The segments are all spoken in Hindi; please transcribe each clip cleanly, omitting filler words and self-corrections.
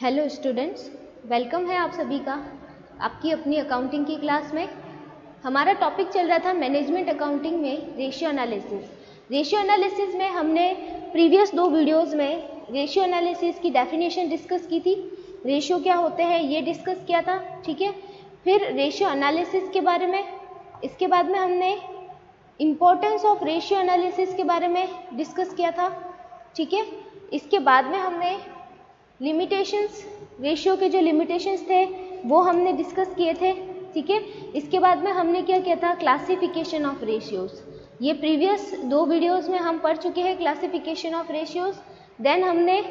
हेलो स्टूडेंट्स, वेलकम है आप सभी का आपकी अपनी अकाउंटिंग की क्लास में। हमारा टॉपिक चल रहा था मैनेजमेंट अकाउंटिंग में रेशियो एनालिसिस। रेशियो एनालिसिस में हमने प्रीवियस 2 वीडियोस में रेशियो एनालिसिस की डेफिनेशन डिस्कस की थी, रेशियो क्या होते हैं ये डिस्कस किया था, ठीक है। फिर रेशियो एनालिसिस के बारे में, इसके बाद में हमने इम्पोर्टेंस ऑफ रेशियो एनालिसिस के बारे में डिस्कस किया था, ठीक है। इसके बाद में हमने लिमिटेशंस, रेशियो के जो लिमिटेशंस थे वो हमने डिस्कस किए थे, ठीक है। इसके बाद में हमने क्या किया था, क्लासिफिकेशन ऑफ रेशियोज। ये प्रीवियस 2 वीडियोस में हम पढ़ चुके हैं क्लासिफिकेशन ऑफ रेशियोज। देन हमने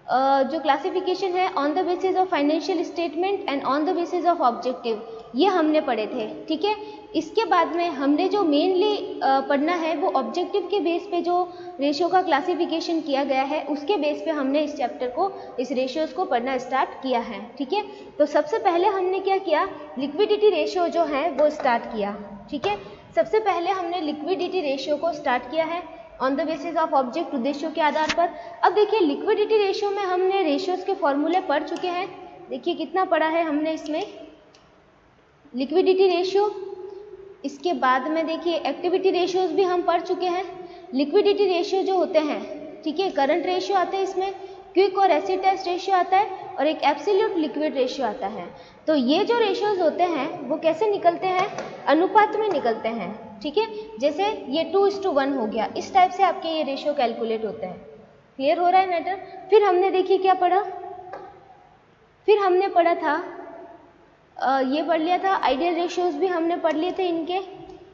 जो क्लासिफिकेशन है on the basis of financial statement and on the basis of objective, ये हमने पढ़े थे, ठीक है। इसके बाद में हमने जो मेनली पढ़ना है वो ऑब्जेक्टिव के बेस पे जो रेशियो का क्लासिफिकेशन किया गया है उसके बेस पे हमने इस चैप्टर को, इस रेशियोज को पढ़ना स्टार्ट किया है, ठीक है। तो सबसे पहले हमने क्या किया, लिक्विडिटी रेशियो जो है वो स्टार्ट किया, ठीक है। सबसे पहले हमने लिक्विडिटी रेशियो को स्टार्ट किया है on the basis of object, उद्देश्यों के आधार पर। अब देखिए लिक्विडिटी रेशियो में हमने रेशियोज के फॉर्मूले पढ़ चुके हैं। देखिए कितना पढ़ा है हमने इसमें लिक्विडिटी रेशियो। इसके बाद में देखिए एक्टिविटी रेशियोज भी हम पढ़ चुके हैं। लिक्विडिटी रेशियो जो होते हैं, ठीक है, करंट रेशियो आते हैं इसमें, क्विक और एसिड टेस्ट रेशियो आता है और एक एब्सोल्यूट लिक्विड रेशियो आता है। तो ये जो रेशियोज होते हैं वो कैसे निकलते हैं, अनुपात में निकलते हैं, ठीक है। जैसे ये 2:1 हो गया, इस टाइप से आपके ये रेशियो कैलकुलेट होते हैं। क्लियर हो रहा है मैटर। फिर हमने देखिए क्या पढ़ा, फिर हमने पढ़ा था ये पढ़ लिया था, आइडियल रेशियोज भी हमने पढ़ लिए थे इनके।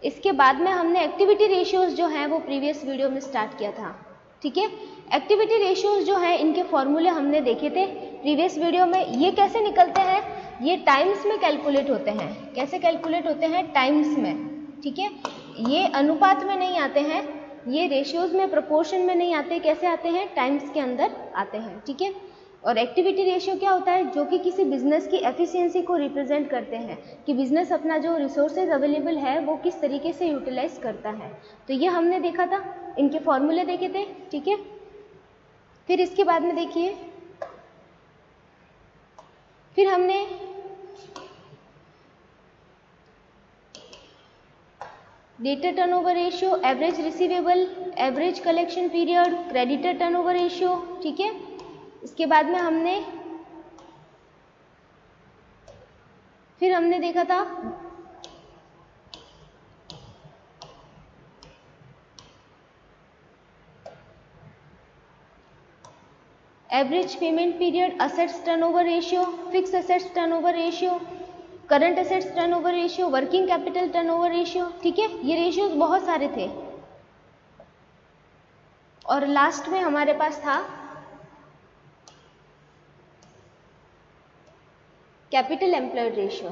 इसके बाद में हमने एक्टिविटी रेशियोज जो हैं वो प्रीवियस वीडियो में स्टार्ट किया था, ठीक है। एक्टिविटी रेशियोज जो है इनके फॉर्मूले हमने देखे थे प्रीवियस वीडियो में। ये कैसे निकलते हैं, ये टाइम्स में कैलकुलेट होते हैं। कैसे कैलकुलेट होते हैं, टाइम्स में, ठीक है। ये अनुपात में नहीं आते हैं, ये रेशियोज में प्रोपोर्शन में नहीं आते, कैसे आते हैं, टाइम्स के अंदर आते हैं, ठीक है। और एक्टिविटी रेशियो क्या होता है, जो कि किसी बिजनेस की एफिशिएंसी को रिप्रेजेंट करते हैं कि बिजनेस अपना जो रिसोर्सेज अवेलेबल है वो किस तरीके से यूटिलाइज करता है। तो ये हमने देखा था, इनके फॉर्मूले देखे थे, ठीक है। फिर इसके बाद में देखिए, फिर हमने debtor turnover ratio, average receivable, average collection period, creditor turnover ratio, ठीक है। इसके बाद में फिर हमने देखा था average payment period, assets turnover ratio, fix assets turnover ratio, current assets turnover ratio, working capital turnover ratio, ठीक है। ये रेशियोज बहुत सारे थे। और लास्ट में हमारे पास था कैपिटल एम्प्लॉयड रेशियो।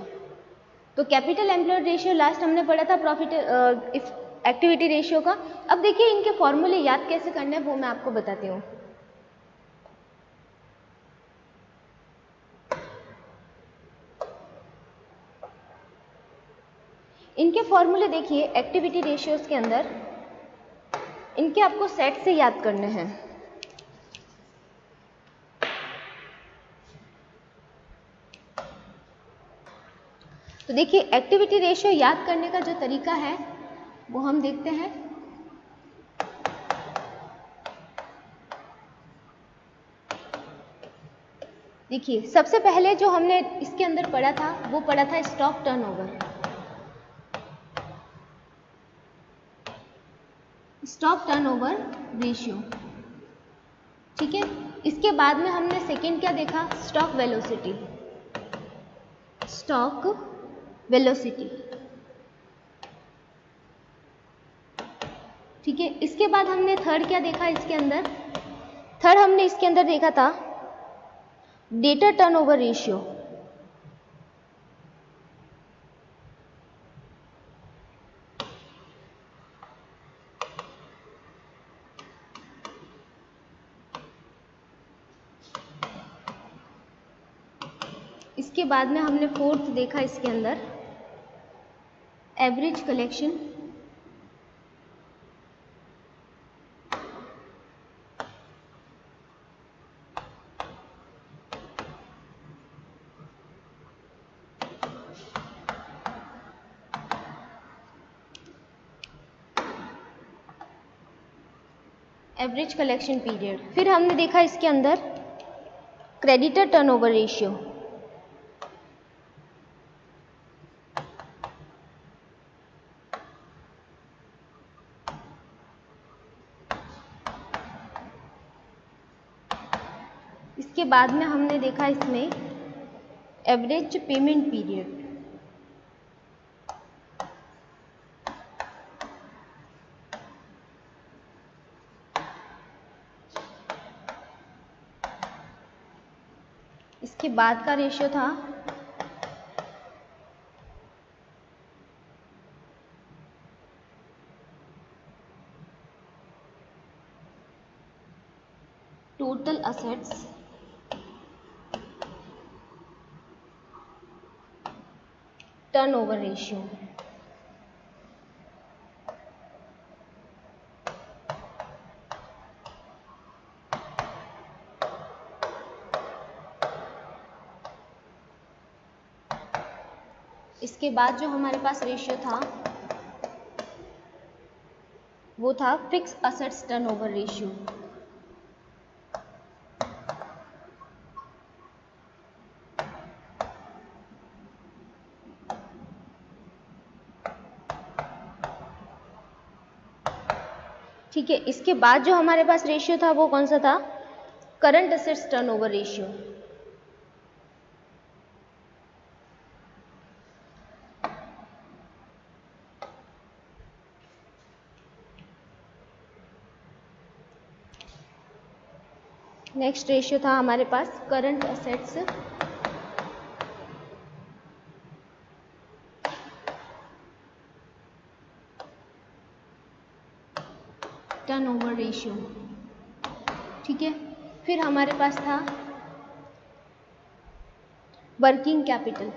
तो कैपिटल एम्प्लॉयड रेशियो लास्ट हमने पढ़ा था प्रॉफिट एक्टिविटी रेशियो का। अब देखिए इनके फॉर्मूले याद कैसे करने हैं वो मैं आपको बताती हूँ। इनके फॉर्मूले देखिए एक्टिविटी रेशियोज के अंदर, इनके आपको सेट से याद करने हैं। तो देखिए एक्टिविटी रेशियो याद करने का जो तरीका है वो हम देखते हैं। देखिए सबसे पहले जो हमने इसके अंदर पढ़ा था वो पढ़ा था stock turnover, stock turnover ratio, ठीक है। इसके बाद में हमने सेकंड क्या देखा, स्टॉक वेलोसिटी, स्टॉक वेलोसिटी, ठीक है। इसके बाद हमने थर्ड क्या देखा इसके अंदर, थर्ड हमने इसके अंदर देखा था डेटर टर्नओवर रेशियो, इसके बाद में हमने फोर्थ देखा इसके अंदर average collection, average collection period. फिर हमने देखा इसके अंदर क्रेडिटर टर्नओवर रेशियो। इसके बाद में हमने देखा इसमें एवरेज पेमेंट पीरियड। इसके बाद का रेशियो था टोटल असेट्स टर्नओवर रेशियो। इसके बाद जो हमारे पास रेशियो था वो था फिक्स असेट्स टर्नओवर रेशियो। ठीक है, इसके बाद जो हमारे पास रेशियो था वो कौन सा था? Current assets turnover ratio. Next ratio था हमारे पास करंट असेट्स टर्नओवर रेशियो। ठीक है, फिर हमारे पास था वर्किंग कैपिटल।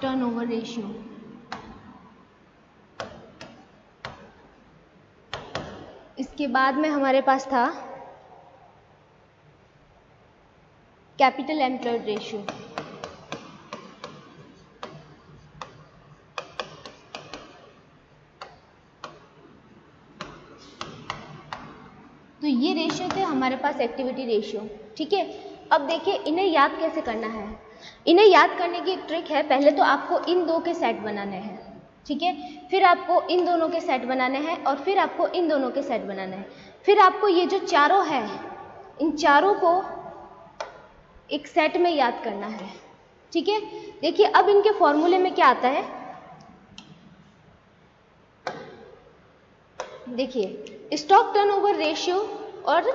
Turnover ratio. इसके बाद में हमारे पास था कैपिटल एम्प्लॉयड रेशियो। तो ये रेशियो थे हमारे पास एक्टिविटी रेशियो। ठीक है, अब देखिए इन्हें याद कैसे करना है। इन्हें याद करने की एक ट्रिक है, पहले तो आपको इन दो के सेट बनाने हैं। ठीक है, फिर आपको इन दोनों के सेट बनाने हैं और फिर आपको इन दोनों के सेट बनाने हैं। फिर आपको ये जो चारों है इन चारों को एक सेट में याद करना है। ठीक है, देखिए अब इनके फॉर्मूले में क्या आता है, देखिए स्टॉक टर्नओवर रेशियो और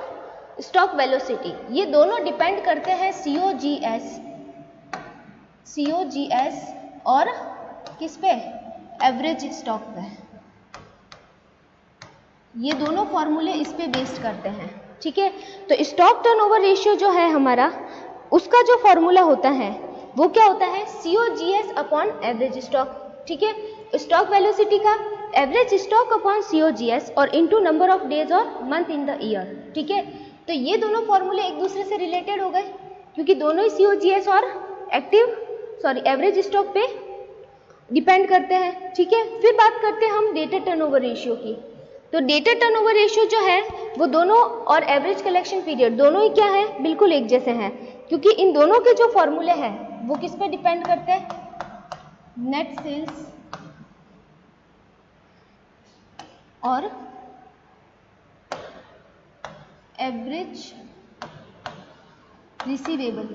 स्टॉक वेलोसिटी ये दोनों डिपेंड करते हैं सीओजीएस और किस पे? एवरेज स्टॉक पे। ये दोनों फॉर्मूले इस पे बेस्ड करते हैं। ठीक है, तो स्टॉक टर्नओवर रेशियो जो है हमारा, उसका जो फॉर्मूला होता है वो क्या होता है? COGS upon average stock. ठीक है, स्टॉक वेलोसिटी का एवरेज स्टॉक अपॉन सीओजीएस और इनटू नंबर ऑफ डेज और मंथ इन द ईयर। ठीक है, तो ये दोनों फॉर्मूले एक दूसरे से रिलेटेड हो गए क्योंकि दोनों ही सीओजीएस और एवरेज स्टॉक पे डिपेंड करते हैं। ठीक है, फिर बात करते हैं हम डेटर टर्नओवर रेशियो की। तो डेटर टर्नओवर रेशियो जो है वो दोनों और एवरेज कलेक्शन पीरियड दोनों ही क्या है? बिल्कुल एक जैसे हैं क्योंकि इन दोनों के जो फॉर्मूले हैं वो किस पे डिपेंड करते हैं? नेट सेल्स और एवरेज रिसीवेबल।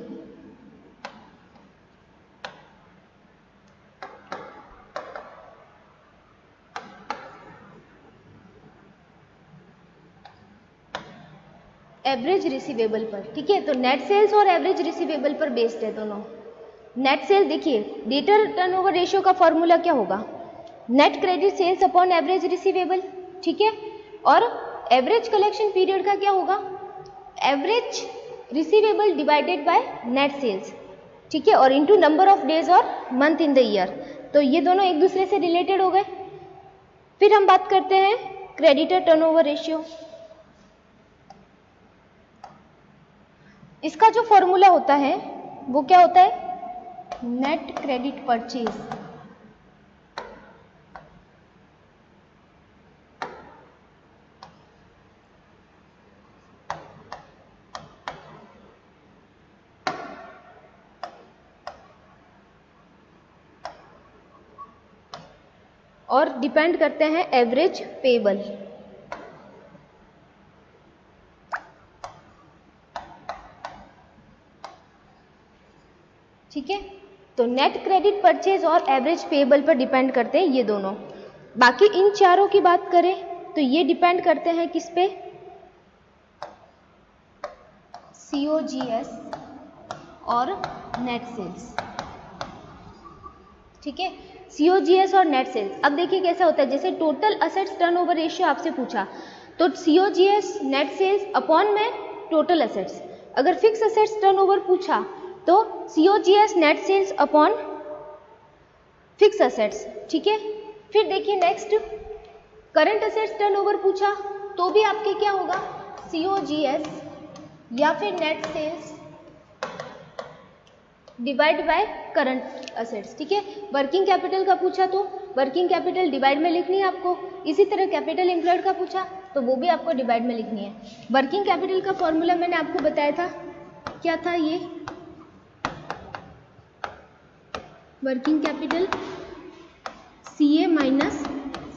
एवरेज रिसीवेबल पर। ठीक है, तो नेट सेल्स और एवरेज रिसीवेबल पर बेस्ड है दोनों। नेट सेल देखिए डेटर टर्नओवर रेशियो का फॉर्मूला क्या होगा? Net credit sales upon average receivable. ठीक है, और एवरेज कलेक्शन पीरियड का क्या होगा? Average receivable divided by net sales. ठीक है, और इनटू नंबर ऑफ डेज और मंथ इन द ईयर। तो ये दोनों एक दूसरे से रिलेटेड हो गए। फिर हम बात करते हैं क्रेडिटर टर्नओवर रेशियो। इसका जो फॉर्मूला होता है वो क्या होता है? नेट क्रेडिट परचेज और डिपेंड करते हैं एवरेज पेबल। ठीक है, तो नेट क्रेडिट परचेज और एवरेज पेबल पर डिपेंड करते हैं ये दोनों। बाकी इन चारों की बात करें तो ये डिपेंड करते हैं किस पे, COGS और नेट सेल्स। ठीक है, COGS और नेट सेल्स। अब देखिए कैसा होता है, जैसे टोटल असेट्स टर्नओवर रेशियो आपसे पूछा तो COGS नेट सेल्स अपॉन में टोटल असेट्स। अगर फिक्स असेट्स टर्नओवर पूछा तो COGS net sales upon fix assets. ठीक है, फिर देखिए नेक्स्ट करंट असेट्स टर्नओवर पूछा तो भी आपके क्या होगा, COGS या फिर net sales divide by current assets. ठीक है, वर्किंग कैपिटल का पूछा तो वर्किंग कैपिटल डिवाइड में लिखनी है आपको। इसी तरह कैपिटल एम्प्लॉयड का पूछा तो वो भी आपको डिवाइड में लिखनी है। वर्किंग कैपिटल का फॉर्मूला मैंने आपको बताया था, क्या था ये, working capital CA minus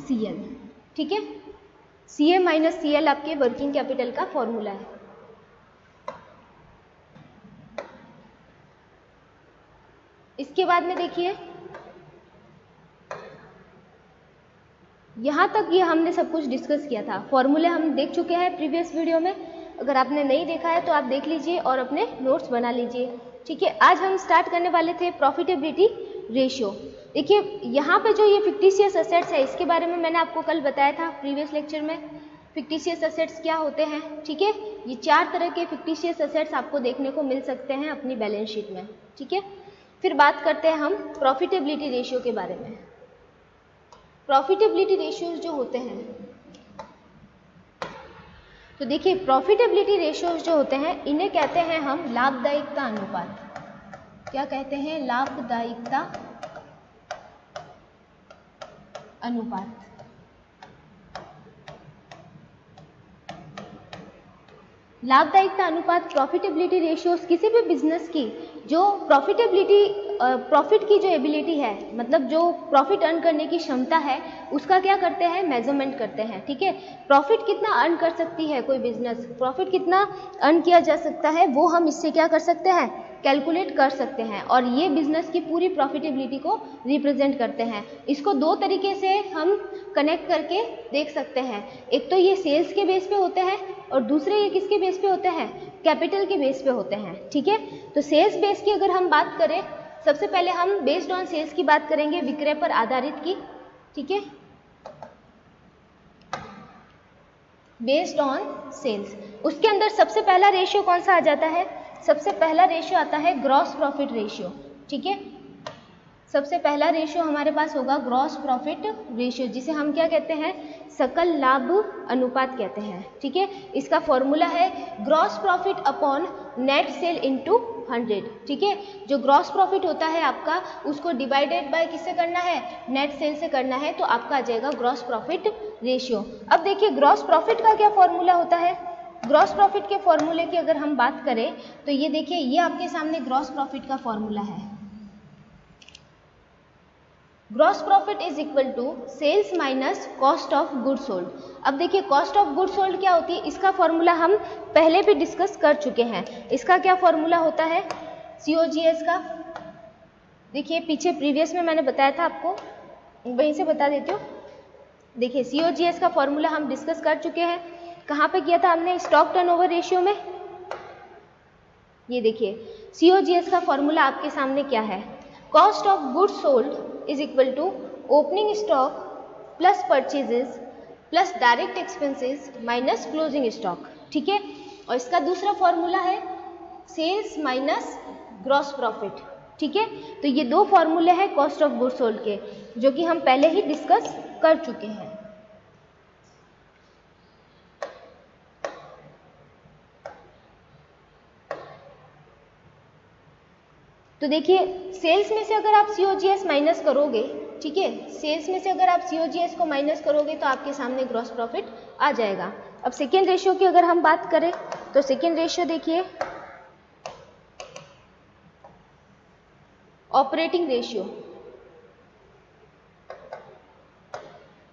CL। ठीक है, CA माइनस CL आपके वर्किंग कैपिटल का फॉर्मूला है। इसके बाद में देखिए यहाँ तक ये हमने सब कुछ डिस्कस किया था, फॉर्मूले हम देख चुके हैं प्रीवियस वीडियो में। अगर आपने नहीं देखा है तो आप देख लीजिए और अपने नोट्स बना लीजिए। ठीक है, आज हम स्टार्ट करने वाले थे प्रॉफिटेबिलिटी रेशियो। देखिए यहाँ पे जो ये फिक्टिशियस असेट्स है इसके बारे में मैंने आपको कल बताया था प्रीवियस लेक्चर में, फिक्टिशियस असेट्स क्या होते हैं। ठीक है, ये 4 तरह के फिक्टिशियस असेट्स आपको देखने को मिल सकते हैं अपनी बैलेंस शीट में। ठीक है, फिर बात करते हैं हम प्रॉफिटेबिलिटी रेशियो के बारे में। प्रॉफिटेबिलिटी रेशियोज जो होते हैं, तो देखिए प्रॉफिटेबिलिटी रेशियोज जो होते हैं इन्हें कहते हैं हम लाभदायिकता अनुपात। क्या कहते हैं, लाभदायिकता अनुपात। लाभदायिकता अनुपात प्रॉफिटेबिलिटी रेशियोज किसी भी बिजनेस की जो प्रॉफिट की जो एबिलिटी है, मतलब जो प्रॉफिट अर्न करने की क्षमता है उसका क्या करते हैं, मेजरमेंट करते हैं। ठीक है, प्रॉफिट कितना अर्न कर सकती है कोई बिजनेस, प्रॉफिट कितना अर्न किया जा सकता है वो हम इससे क्या कर सकते हैं, कैलकुलेट कर सकते हैं। और ये बिजनेस की पूरी प्रॉफिटेबिलिटी को रिप्रेजेंट करते हैं। इसको 2 तरीके से हम कनेक्ट करके देख सकते हैं, एक तो ये सेल्स के बेस पे होते हैं और दूसरे ये किसके बेस पे होते हैं, कैपिटल के बेस पे होते हैं। ठीक है, तो सेल्स बेस की अगर हम बात करें, सबसे पहले हम बेस्ड ऑन सेल्स की बात करेंगे, विक्रय पर आधारित की। ठीक है, बेस्ड ऑन सेल्स, उसके अंदर सबसे पहला रेशियो कौन सा आ जाता है, सबसे पहला रेशियो आता है ग्रॉस प्रॉफिट रेशियो। ठीक है, सबसे पहला रेशियो हमारे पास होगा ग्रॉस प्रॉफिट रेशियो, जिसे हम क्या कहते हैं, सकल लाभ अनुपात कहते हैं। ठीक है, इसका फॉर्मूला है gross profit upon net cell into 100। ठीक है, जो ग्रॉस प्रॉफिट होता है आपका उसको डिवाइडेड बाय किससे करना है, नेट सेल से करना है, तो आपका आ जाएगा ग्रॉस प्रॉफिट रेशियो। अब देखिए ग्रॉस प्रॉफिट का क्या फॉर्मूला होता है, ग्रॉस प्रॉफिट के फॉर्मूले की अगर हम बात करें तो ये देखिए, ये आपके सामने ग्रॉस प्रॉफिट का फॉर्मूला है। Gross profit is equal to sales minus cost of goods sold. अब देखिए कॉस्ट ऑफ गुड्स सोल्ड क्या होती है, इसका फॉर्मूला हम पहले भी डिस्कस कर चुके हैं। इसका क्या फॉर्मूला होता है, COGS का, देखिए पीछे प्रीवियस में मैंने बताया था आपको, वहीं से बता देती हूँ। देखिए COGS का फॉर्मूला हम डिस्कस कर चुके हैं, कहाँ पे किया था हमने, स्टॉक टर्नओवर रेशियो में। ये देखिए COGS का फॉर्मूला आपके सामने क्या है, cost of goods sold is equal to opening stock plus purchases plus direct expenses minus closing stock. ठीक है, और इसका दूसरा फॉर्मूला है सेल्स माइनस ग्रॉस प्रॉफिट। ठीक है, तो ये 2 फॉर्मूले हैं कॉस्ट ऑफ गुड्स सोल्ड के, जो कि हम पहले ही डिस्कस कर चुके हैं। तो देखिए सेल्स में से अगर आप COGS माइनस करोगे, ठीक है, सेल्स में से अगर आप COGS को माइनस करोगे तो आपके सामने ग्रॉस प्रॉफिट आ जाएगा। अब सेकेंड रेशियो की अगर हम बात करें तो सेकेंड रेशियो देखिए ऑपरेटिंग रेशियो।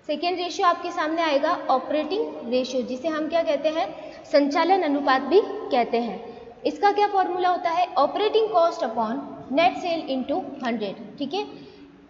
सेकेंड रेशियो आपके सामने आएगा ऑपरेटिंग रेशियो, जिसे हम क्या कहते हैं, संचालन अनुपात भी कहते हैं। इसका क्या फॉर्मूला होता है, operating cost upon net cell into 100। ठीक है,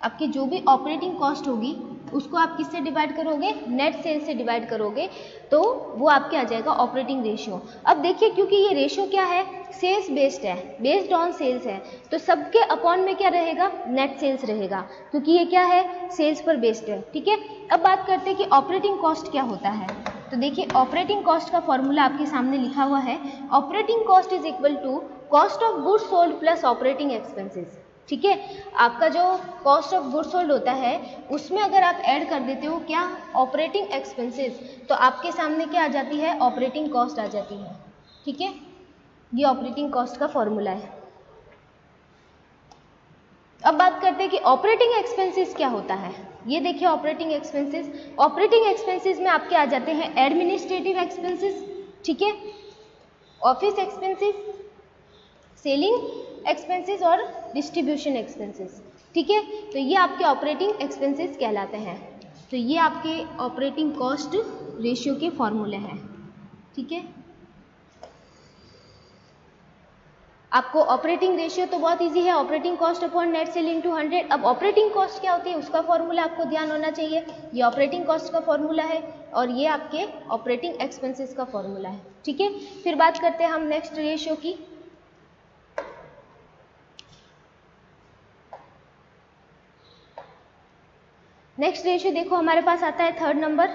आपकी जो भी ऑपरेटिंग कॉस्ट होगी उसको आप किससे डिवाइड करोगे, नेट सेल से डिवाइड करोगे, तो वो आपके आ जाएगा ऑपरेटिंग रेशियो। अब देखिए, क्योंकि ये रेशियो क्या है, सेल्स बेस्ड है, बेस्ड ऑन सेल्स है, तो सबके अपॉन में क्या रहेगा, नेट सेल्स रहेगा, क्योंकि ये क्या है, सेल्स पर बेस्ड है। ठीक है, अब बात करते हैं कि ऑपरेटिंग कॉस्ट क्या होता है। तो देखिए, ऑपरेटिंग कॉस्ट का फॉर्मूला आपके सामने लिखा हुआ है, operating cost is equal to cost of goods sold plus operating expenses. ठीक है, आपका जो कॉस्ट ऑफ गुड्स सोल्ड होता है उसमें अगर आप ऐड कर देते हो क्या, ऑपरेटिंग एक्सपेंसेस, तो आपके सामने क्या आ जाती है, ऑपरेटिंग कॉस्ट आ जाती है। ठीक है, ये ऑपरेटिंग कॉस्ट का फॉर्मूला है। अब बात करते हैं कि ऑपरेटिंग एक्सपेंसेस क्या होता है। ये देखिए, ऑपरेटिंग एक्सपेंसेस में आपके आ जाते हैं एडमिनिस्ट्रेटिव एक्सपेंसेस, ठीक है, ऑफिस एक्सपेंसेस, सेलिंग एक्सपेंसेस और डिस्ट्रीब्यूशन एक्सपेंसेस। ठीक है, तो ये आपके ऑपरेटिंग एक्सपेंसेस कहलाते हैं। तो ये आपके ऑपरेटिंग कॉस्ट रेशियो के फॉर्मूले हैं। ठीक है, आपको ऑपरेटिंग रेशियो तो बहुत इजी है, operating cost upon net cell into 100। अब ऑपरेटिंग कॉस्ट क्या होती है उसका फॉर्मूला आपको ध्यान होना चाहिए। ये ऑपरेटिंग कॉस्ट का फॉर्मूला है और ये आपके ऑपरेटिंग एक्सपेंसेस का फॉर्मूला है। ठीक है, फिर बात करते हैं हम नेक्स्ट रेशियो की। नेक्स्ट रेशियो देखो, हमारे पास आता है third number.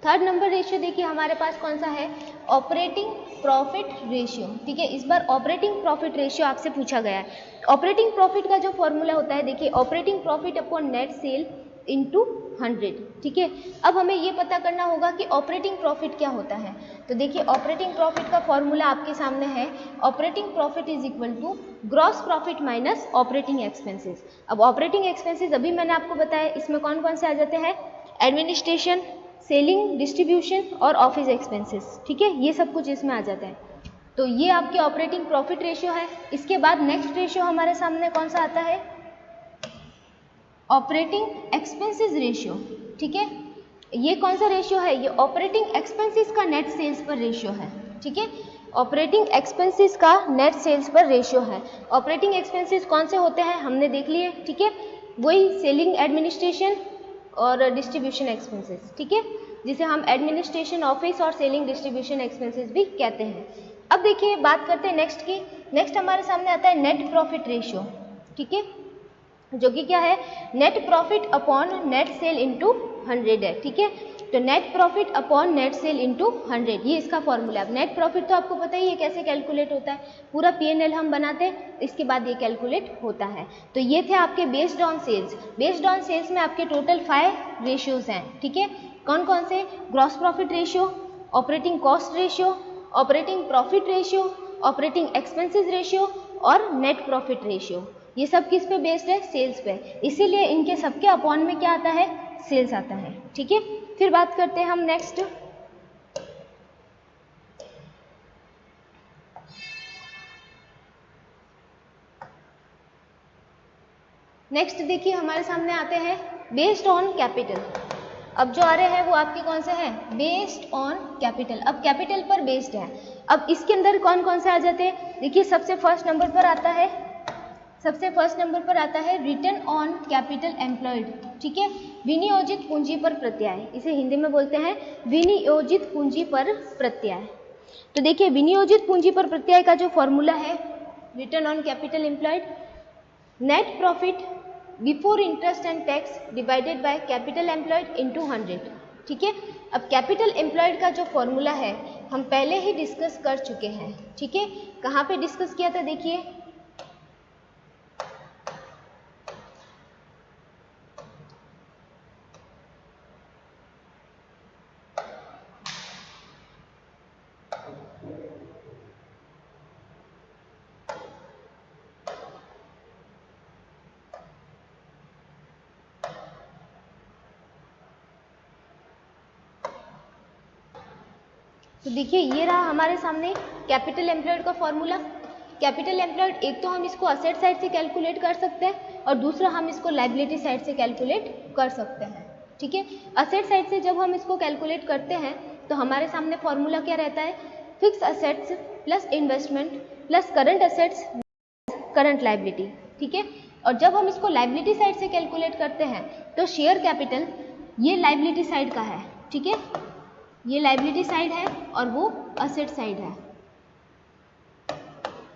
Third number ratio देखिए हमारे पास कौन सा है, ऑपरेटिंग प्रॉफिट रेशियो। ठीक है, इस बार ऑपरेटिंग प्रॉफिट रेशियो आपसे पूछा गया है। ऑपरेटिंग प्रॉफिट का जो फॉर्मूला होता है, देखिए operating profit upon net cell into 100। ठीक है, अब हमें ये पता करना होगा कि ऑपरेटिंग प्रॉफिट क्या होता है। तो देखिए, ऑपरेटिंग प्रॉफिट का फॉर्मूला आपके सामने है, operating profit is equal to gross profit minus operating expenses. अब ऑपरेटिंग एक्सपेंसेस अभी मैंने आपको बताया, इसमें कौन कौन से आ जाते हैं, एडमिनिस्ट्रेशन, सेलिंग, डिस्ट्रीब्यूशन और ऑफिस एक्सपेंसेस। ठीक है, ये सब कुछ इसमें आ जाता है। तो ये आपके ऑपरेटिंग प्रॉफिट रेशियो है। इसके बाद नेक्स्ट रेशियो हमारे सामने कौन सा आता है, ऑपरेटिंग एक्सपेंसेस रेशियो। ठीक है, ये कौन सा रेशियो है, ये ऑपरेटिंग एक्सपेंसेस का नेट सेल्स पर रेशियो है। ठीक है, ऑपरेटिंग एक्सपेंसेस का नेट सेल्स पर रेशियो है। ऑपरेटिंग एक्सपेंसेस कौन से होते हैं हमने देख लिए। ठीक है, वही सेलिंग, एडमिनिस्ट्रेशन और डिस्ट्रीब्यूशन एक्सपेंसेस। ठीक है, जिसे हम एडमिनिस्ट्रेशन, ऑफिस और सेलिंग, डिस्ट्रीब्यूशन एक्सपेंसेस भी कहते हैं। अब देखिए, बात करते हैं नेक्स्ट की। नेक्स्ट हमारे सामने आता है नेट प्रॉफिट रेशियो। ठीक है, जो कि क्या है, net profit upon net cell into 100 है। ठीक है, तो net profit upon net cell into 100, ये इसका फॉर्मूला है। नेट प्रॉफिट तो आपको पता ही है कैसे कैलकुलेट होता है, पूरा P&L हम बनाते हैं, इसके बाद ये कैलकुलेट होता है। तो ये थे आपके based on sales. Based on sales में आपके टोटल 5 रेशियोज हैं। ठीक है, कौन कौन से, gross profit ratio, operating cost ratio, operating profit ratio, operating expenses ratio और नेट प्रॉफिट रेशियो। ये सब किस पे बेस्ड है, सेल्स पे, इसीलिए इनके सबके अपॉन में क्या आता है, सेल्स आता है। ठीक है, फिर बात करते हैं हम नेक्स्ट। नेक्स्ट देखिए हमारे सामने आते हैं बेस्ड ऑन कैपिटल। अब जो आ रहे हैं वो आपके कौन से हैं, बेस्ड ऑन कैपिटल। अब कैपिटल पर बेस्ड है। अब इसके अंदर कौन कौन से आ जाते हैं, देखिए सबसे फर्स्ट नंबर पर आता है रिटर्न ऑन कैपिटल एम्प्लॉयड। ठीक है, विनियोजित पूंजी पर प्रत्यय, इसे हिंदी में बोलते हैं विनियोजित पूंजी पर प्रत्यय। तो देखिए, विनियोजित पूंजी पर प्रत्यय का जो फॉर्मूला है, return on capital employed, net profit before interest and tax divided by capital employed into 100। ठीक है, अब कैपिटल एम्प्लॉयड का जो फॉर्मूला है हम पहले ही डिस्कस कर चुके हैं। ठीक है, कहाँ पे डिस्कस किया था, देखिए तो देखिए, ये रहा हमारे सामने कैपिटल एम्प्लॉयड का फॉर्मूला। कैपिटल एम्प्लॉयड एक तो हम इसको असेट साइड से कैलकुलेट कर सकते हैं और दूसरा हम इसको लाइबिलिटी साइड से कैलकुलेट कर सकते हैं। ठीक है, असेट साइड से जब हम इसको कैलकुलेट करते हैं तो हमारे सामने फॉर्मूला क्या रहता है, fix assets plus investment plus current assets current liability. ठीक है, और जब हम इसको लाइबिलिटी साइड से कैलकुलेट करते हैं तो शेयर कैपिटल ये लाइबिलिटी साइड का है। ठीक है, ये लाइबिलिटी साइड है और वो असेट साइड है।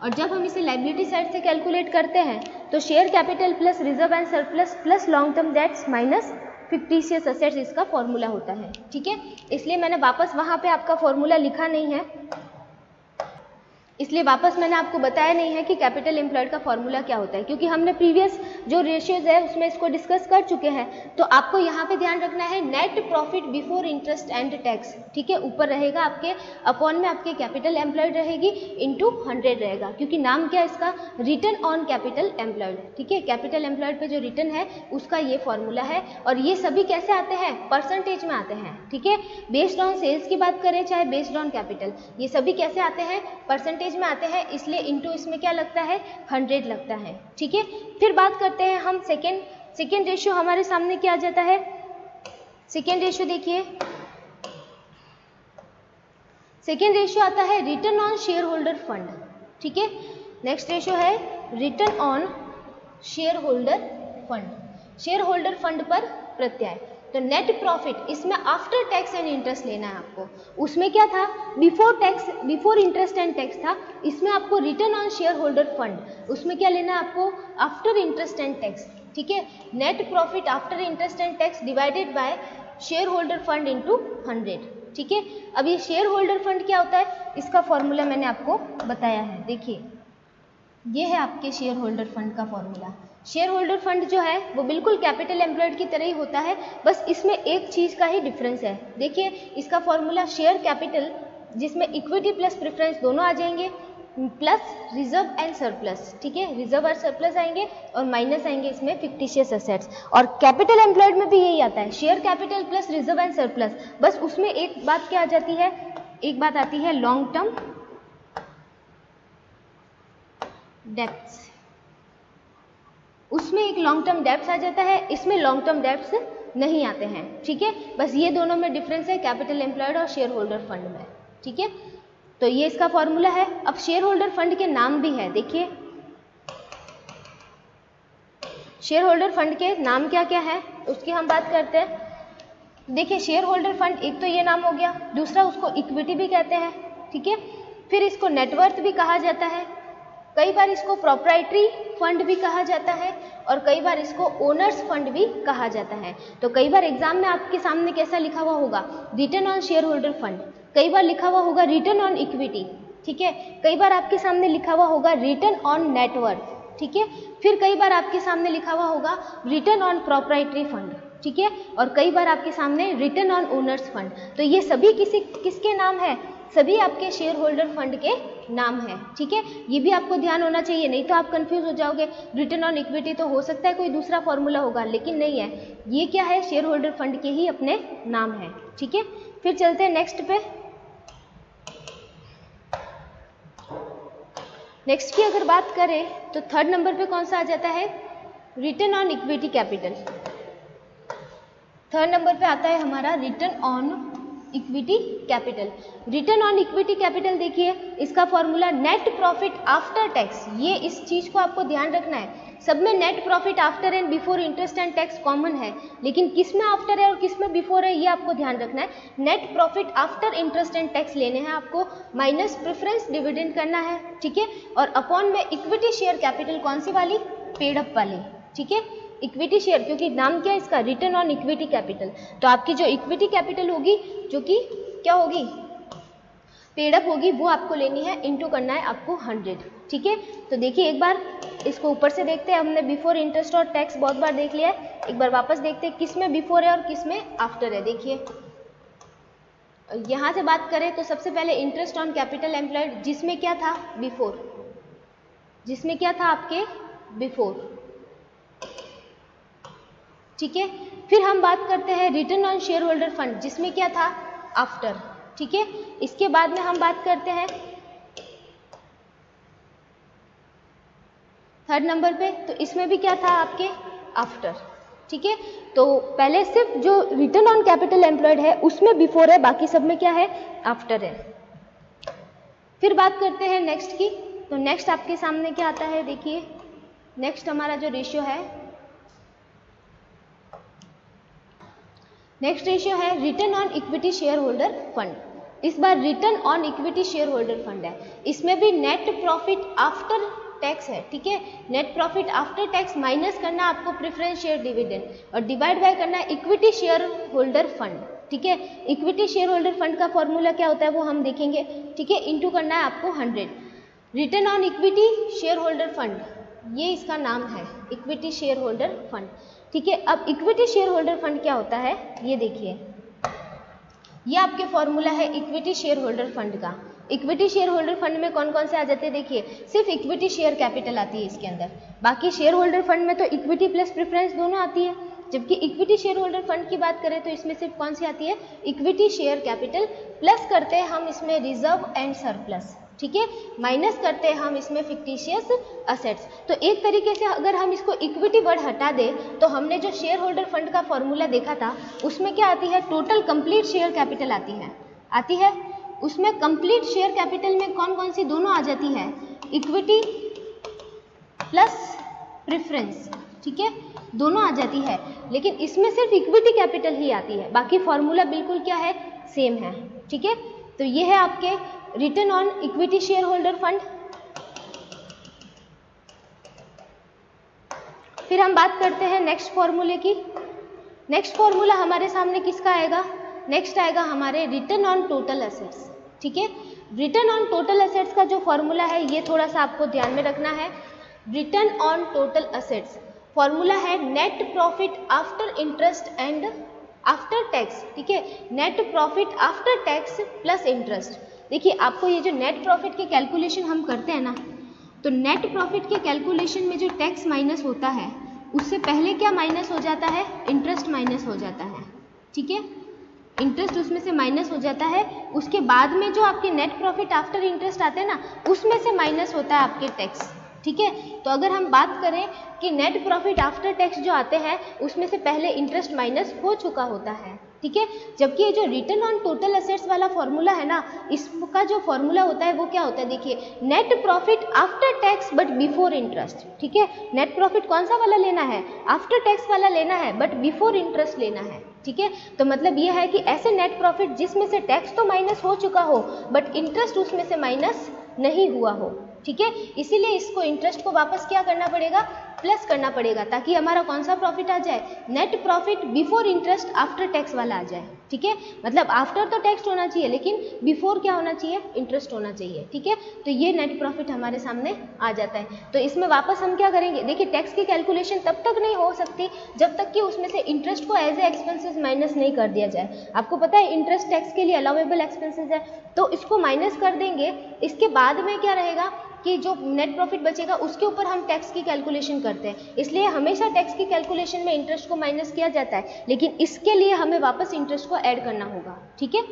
और जब हम इसे लाइबिलिटी साइड से कैलकुलेट करते हैं तो share capital plus reserve and surplus plus long term debts minus fictitious assets इसका फॉर्मूला होता है। ठीक है, इसलिए मैंने वापस वहाँ पे आपका फॉर्मूला लिखा नहीं है, इसलिए वापस मैंने आपको बताया नहीं है कि कैपिटल एम्प्लॉयड का फॉर्मूला क्या होता है, क्योंकि हमने प्रीवियस जो रेशियोज है उसमें इसको डिस्कस कर चुके हैं। तो आपको यहाँ पे ध्यान रखना है net profit before interest and tax. ठीक है, ऊपर रहेगा आपके अपॉन में आपके कैपिटल एम्प्लॉयड रहेगी इंटू 100 रहेगा, क्योंकि नाम क्या है इसका, रिटर्न ऑन कैपिटल एम्प्लॉयड। ठीक है, कैपिटल एम्प्लॉयड पे जो रिटर्न है उसका ये फॉर्मूला है। और ये सभी कैसे आते हैं, परसेंटेज में आते हैं। ठीक है, बेस्ड ऑन सेल्स की बात करें चाहे बेस्ड ऑन कैपिटल, ये सभी कैसे आते हैं, परसेंटेज में आते हैं, इसलिए इनटू इसमें क्या लगता है, 100 लगता है। ठीक है, फिर बात करते हैं हम सेकेंड रेशियो हमारे सामने क्या आ जाता है। सेकेंड रेशियो देखिए, सेकेंड रेशियो आता है return on share holder fund. ठीक है, नेक्स्ट रेशियो है return on share holder fund, share holder fund पर प्रत्यय। तो नेट प्रॉफिट इसमें आफ्टर टैक्स एंड इंटरेस्ट लेना है आपको। उसमें क्या था, बिफोर इंटरेस्ट एंड टैक्स था, इसमें आपको return on share holder fund, उसमें क्या लेना है आपको, आफ्टर इंटरेस्ट एंड टैक्स। ठीक है, net profit after interest and tax divided by share holder fund into 100। ठीक है, अब ये शेयर होल्डर फंड क्या होता है, इसका फॉर्मूला मैंने आपको बताया है। देखिए ये है आपके शेयर होल्डर फंड का फॉर्मूला। शेयर होल्डर फंड जो है वो बिल्कुल कैपिटल एम्प्लॉयड की तरह ही होता है, बस इसमें एक चीज़ का ही डिफरेंस है। देखिए इसका फॉर्मूला शेयर कैपिटल, जिसमें इक्विटी प्लस प्रेफरेंस दोनों आ जाएंगे, प्लस रिजर्व एंड सरप्लस। ठीक है, रिजर्व और सरप्लस आएंगे और माइनस आएंगे इसमें फिक्टिशियस एसेट्स। और कैपिटल एम्प्लॉयड में भी यही आता है, share capital plus reserve and surplus, बस उसमें एक बात क्या आ जाती है, एक बात आती है लॉन्ग टर्म डेप्थ्स, उसमें एक लॉन्ग टर्म डेप्थ आ जाता है, इसमें लॉन्ग टर्म डेप्थ नहीं आते हैं। ठीक है, बस ये दोनों में डिफरेंस है कैपिटल एम्प्लॉयड और शेयर होल्डर फंड में। ठीक है, तो ये इसका फॉर्मूला है। अब शेयर होल्डर फंड के नाम भी है, देखिए शेयर होल्डर फंड के नाम क्या क्या है उसकी हम बात करते हैं। देखिए शेयर होल्डर फंड, एक तो ये नाम हो गया, दूसरा उसको इक्विटी भी कहते हैं। ठीक है, फिर इसको नेटवर्थ भी कहा जाता है, कई बार इसको प्रोप्राइटरी फंड भी कहा जाता है और कई बार इसको ओनर्स फंड भी कहा जाता है। तो कई बार एग्जाम में आपके सामने कैसा लिखा हुआ होगा, return on share holder fund, कई बार लिखा हुआ होगा रिटर्न ऑन इक्विटी। ठीक है, कई बार आपके सामने लिखा हुआ होगा रिटर्न ऑन नेटवर्थ। ठीक है, फिर कई बार आपके सामने लिखा हुआ होगा रिटर्न ऑन प्रोप्राइटरी फंड। ठीक है, और कई बार आपके सामने रिटर्न ऑन ओनर्स फंड। तो ये सभी किसके नाम है, सभी आपके शेयर होल्डर फंड के नाम है। ठीक है, ये भी आपको ध्यान होना चाहिए, नहीं तो आप कंफ्यूज हो जाओगे। रिटर्न ऑन इक्विटी तो हो सकता है कोई दूसरा फॉर्मूला होगा, लेकिन नहीं है, ये क्या है, शेयर होल्डर फंड के ही अपने नाम है। ठीक है, फिर चलते हैं नेक्स्ट पे। नेक्स्ट की अगर बात करें तो थर्ड नंबर पे कौन सा आ जाता है, return on equity capital. Third number पे आता है हमारा return on equity capital. Return on equity capital देखिए इसका formula net profit after tax, ये इस चीज को आपको ध्यान रखना है, सब में net profit after and before interest and tax common है, लेकिन किस में आफ्टर है और किस में बिफोर है ये आपको ध्यान रखना है। Net profit after interest and tax लेने हैं आपको, माइनस प्रेफरेंस डिविडेंड करना है। ठीक है, और अपॉन में इक्विटी शेयर कैपिटल, कौन सी वाली, पेड अप वाली। ठीक है, इक्विटी शेयर, क्योंकि नाम क्या है इसका, रिटर्न ऑन इक्विटी कैपिटल, तो आपकी जो इक्विटी कैपिटल होगी जो कि क्या होगी, पेड अप होगी, वो आपको लेनी है, इनटू करना है आपको 100। ठीक है, तो देखिए एक बार इसको ऊपर से देखते हैं, हमने बिफोर इंटरेस्ट और टैक्स बहुत बार देख लिया है, एक बार वापस देखते हैं किस में बिफोर है और किस में आफ्टर है। देखिए यहाँ से बात करें तो सबसे पहले इंटरेस्ट ऑन कैपिटल एम्प्लॉयड, जिसमें क्या था बिफोर, जिसमें क्या था आपके बिफोर। ठीक है, फिर हम बात करते हैं return on share holder fund, जिसमें क्या था आफ्टर। ठीक है, इसके बाद में हम बात करते हैं थर्ड नंबर पे, तो इसमें भी क्या था आपके आफ्टर, ठीक है। तो पहले सिर्फ जो रिटर्न ऑन कैपिटल एम्प्लॉयड है उसमें बिफोर है, बाकी सब में क्या है, आफ्टर है। फिर बात करते हैं नेक्स्ट की। तो नेक्स्ट आपके सामने क्या आता है, देखिए नेक्स्ट हमारा जो रेशियो है, नेक्स्ट रेशियो है return on equity share holder fund. इस बार return on equity share holder fund है, इसमें भी नेट प्रॉफिट आफ्टर टैक्स है, ठीक है। Net profit after tax minus करना आपको प्रेफरेंस शेयर डिविडेंड और डिवाइड बाय करना इक्विटी शेयर होल्डर फंड, ठीक है। इक्विटी शेयर होल्डर फंड का फॉर्मूला क्या होता है वो हम देखेंगे, ठीक है। इनटू करना है आपको 100। Return on equity share holder fund, ये इसका नाम है इक्विटी शेयर होल्डर फंड, ठीक है। अब इक्विटी शेयर होल्डर फंड क्या होता है, ये देखिए, ये आपके फॉर्मूला है इक्विटी शेयर होल्डर फंड का। इक्विटी शेयर होल्डर फंड में कौन कौन से आ जाते हैं, देखिए सिर्फ इक्विटी शेयर कैपिटल आती है इसके अंदर, बाकी शेयर होल्डर फंड में तो इक्विटी प्लस प्रेफरेंस दोनों आती है। जबकि इक्विटी शेयर होल्डर फंड की बात करें तो इसमें सिर्फ कौन सी आती है, इक्विटी शेयर कैपिटल, प्लस करते हैं हम इसमें रिजर्व एंड सरप्लस, ठीक है, माइनस करते हैं हम इसमें फिक्टिशियस असेट्स। तो एक तरीके से अगर हम इसको इक्विटी वर्ड हटा दें तो हमने जो शेयर होल्डर फंड का फॉर्मूला देखा था उसमें क्या आती है, टोटल कंप्लीट शेयर कैपिटल आती है। उसमें कंप्लीट शेयर कैपिटल में कौन कौन सी दोनों आ जाती है, इक्विटी प्लस प्रेफरेंस, ठीक है, दोनों आ जाती है। लेकिन इसमें सिर्फ इक्विटी कैपिटल ही आती है, बाकी फॉर्मूला बिल्कुल क्या है, सेम है, ठीक है। तो ये है आपके return on equity share holder fund. फिर हम बात करते हैं नेक्स्ट फॉर्मूले की। नेक्स्ट फॉर्मूला हमारे सामने किसका आएगा, नेक्स्ट आएगा हमारे रिटर्न ऑन टोटल एसेट्स, ठीक है। रिटर्न ऑन टोटल एसेट्स का जो फॉर्मूला है ये थोड़ा सा आपको ध्यान में रखना है। Return on total assets formula है net profit after interest and after tax, ठीक है, net profit after tax plus interest. देखिए आपको ये जो नेट प्रॉफिट के कैलकुलेशन हम करते हैं ना, तो नेट प्रॉफिट के कैलकुलेशन में जो टैक्स माइनस होता है उससे पहले क्या माइनस हो जाता है, इंटरेस्ट माइनस हो जाता है, ठीक है, इंटरेस्ट उसमें से माइनस हो जाता है। उसके बाद में जो आपके नेट प्रॉफिट आफ्टर इंटरेस्ट आते हैं ना, उसमें से माइनस होता है आपके टैक्स, ठीक है। तो अगर हम बात करें कि नेट प्रॉफिट आफ्टर टैक्स जो आते हैं उसमें से पहले इंटरेस्ट माइनस हो चुका होता है, ठीक है। जबकि ये जो रिटर्न ऑन टोटल एसेट्स वाला फॉर्मूला है ना, इसका जो फॉर्मूला होता है वो क्या होता है, देखिए net profit after tax but before interest, ठीक है। नेट प्रॉफिट कौन सा वाला लेना है, आफ्टर टैक्स वाला लेना है बट बिफोर इंटरेस्ट लेना है, ठीक है। तो मतलब ये है कि ऐसे नेट प्रॉफिट जिसमें से टैक्स तो माइनस हो चुका हो बट इंटरेस्ट उसमें से माइनस नहीं हुआ हो, ठीक है। इसीलिए इसको इंटरेस्ट को वापस क्या करना पड़ेगा, प्लस करना पड़ेगा, ताकि हमारा कौन सा प्रॉफिट आ जाए, net profit before interest after tax वाला आ जाए, ठीक है। मतलब आफ्टर तो टैक्स होना चाहिए लेकिन बिफोर क्या होना चाहिए, इंटरेस्ट होना चाहिए, ठीक है। तो ये नेट प्रॉफिट हमारे सामने आ जाता है। तो इसमें वापस हम क्या करेंगे, देखिए टैक्स की कैलकुलेशन तब तक नहीं हो सकती जब तक कि उसमें से इंटरेस्ट को एज ए एक्सपेंसेस माइनस नहीं कर दिया जाए। आपको पता है इंटरेस्ट टैक्स के लिए अलाउेबल एक्सपेंसेस है, तो इसको माइनस कर देंगे। इसके बाद में क्या रहेगा कि जो नेट प्रॉफिट बचेगा उसके ऊपर हम टैक्स की कैलकुलेशन करते हैं, इसलिए हमेशा टैक्स की कैलकुलेशन में इंटरेस्ट को माइनस किया जाता है, लेकिन इसके लिए हमें वापस इंटरेस्ट को ऐड करना होगा, ठीक है।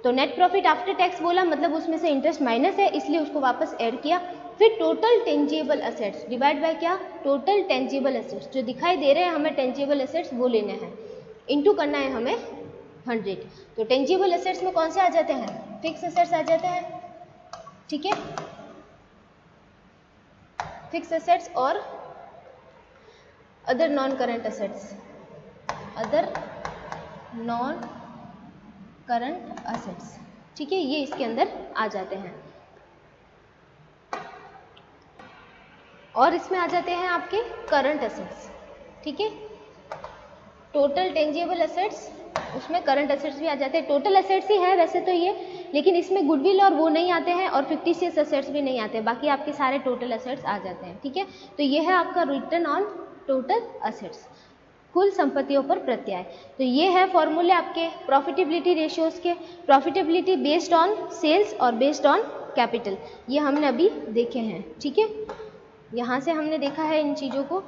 तो नेट प्रॉफिट आफ्टर टैक्स बोला मतलब उसमें से इंटरेस्ट माइनस है, इसलिए उसको वापस ऐड किया। फिर total tangible assets divide by क्या, टोटल टेंजिबल एसेट्स, जो दिखाई दे रहे हैं हमें टेंजिबल एसेट्स वो लेने हैं, इनटू करना है हमें 100। तो टेंजिबल एसेट्स में कौन से आ जाते हैं, फिक्स एसेट्स आ जाते हैं, ठीक है, फिक्स एसेट्स और other non current assets, other non current assets, ठीक है, ये इसके अंदर आ जाते हैं। और इसमें आ जाते हैं आपके करंट एसेट्स, ठीक है, टोटल टेंजिबल एसेट्स, उसमें करंट एसेट्स भी आ जाते हैं। टोटल एसेट्स ही है वैसे तो ये, लेकिन इसमें गुडविल और वो नहीं आते हैं और फिक्टिशियस एसेट्स भी नहीं आते, बाकी आपके सारे टोटल एसेट्स आ जाते हैं, ठीक है। तो ये है आपका रिटर्न ऑन टोटल एसेट्स, कुल संपत्तियों पर प्रत्यय। तो ये है फॉर्मूले आपके प्रॉफिटेबिलिटी रेशियोज के, प्रॉफिटेबिलिटी बेस्ड ऑन सेल्स और बेस्ड ऑन कैपिटल, ये हमने अभी देखे हैं, ठीक है। यहाँ से हमने देखा है इन चीज़ों को,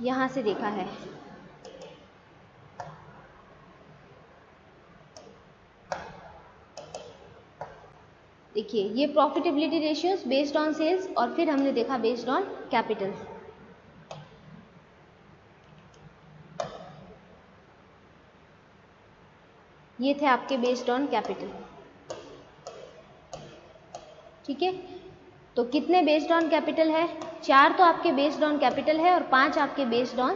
यहाँ से देखा है। देखिए ये profitability ratios based on sales और फिर हमने देखा बेस्ड ऑन कैपिटल। ये थे आपके बेस्ड ऑन कैपिटल। ठीक है, तो कितने बेस्ड ऑन कैपिटल है? 4 तो आपके बेस्ड ऑन कैपिटल है और 5 आपके बेस्ड ऑन